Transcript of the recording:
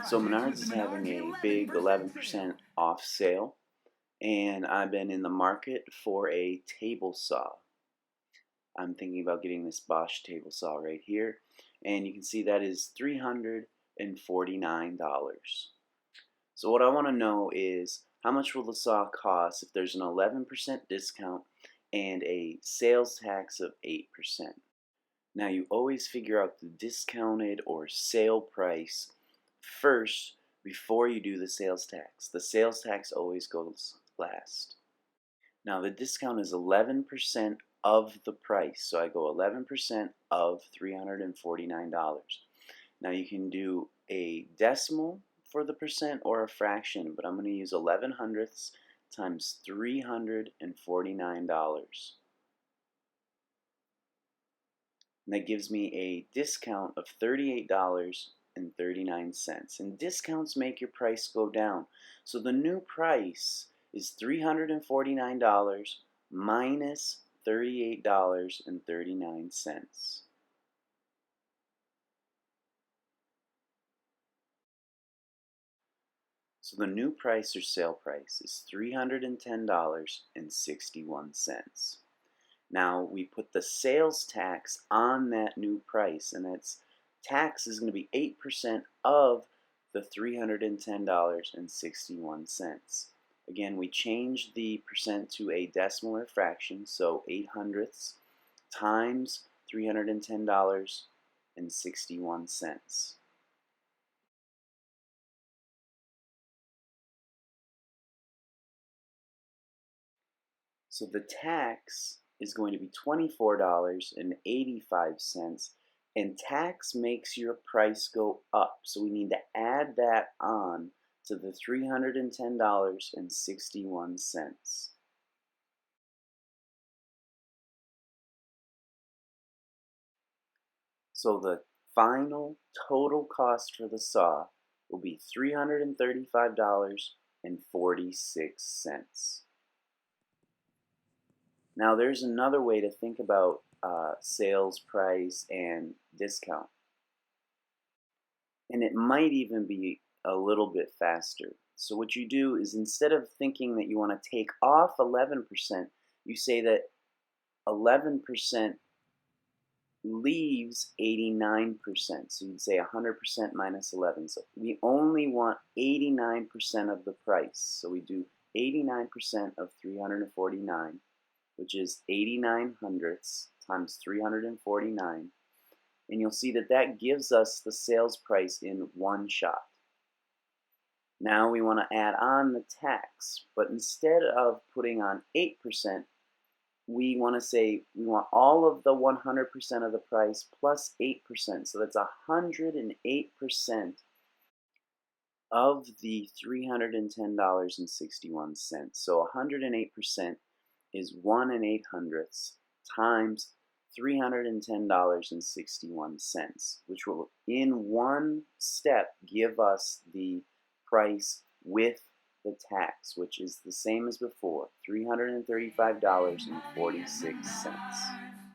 So Menards is having a big 11% off sale, and I've been in the market for a table saw. I'm thinking about getting this Bosch table saw right here, and you can see that is $349. So what I want to know is how much will the saw cost if there's an 11% discount and a sales tax of 8%. Now you always figure out the discounted or sale price first before you do the sales tax. The sales tax always goes last. Now the discount is 11% of the price, so I go 11% of $349. Now you can do a decimal for the percent or a fraction, but I'm going to use 11 hundredths times $349. And that gives me a discount of $38.39. And discounts make your price go down. So the new price is $349 minus $38.39. So the new price or sale price is $310.61. Now we put the sales tax on that new price, and that's tax is going to be 8% of the $310.61. Again, we changed the percent to a decimal or fraction, so 8 hundredths times $310.61. So the tax is going to be $24.85, and tax makes your price go up. So we need to add that on to the $310.61. So the final total cost for the saw will be $335.46. Now there's another way to think about sales price and discount. And it might even be a little bit faster. So what you do is instead of thinking that you want to take off 11%, you say that 11% leaves 89%. So you'd say 100% minus 11. So we only want 89% of the price. So we do 89% of 349, which is 89 hundredths times 349. And you'll see that that gives us the sales price in one shot. Now we want to add on the tax, but instead of putting on 8%, we want to say we want all of the 100% of the price plus 8%. So that's 108% of the $310.61. So 108% is 1 and 8 hundredths times $310.61, which will in one step give us the price with the tax, which is the same as before, $335.46.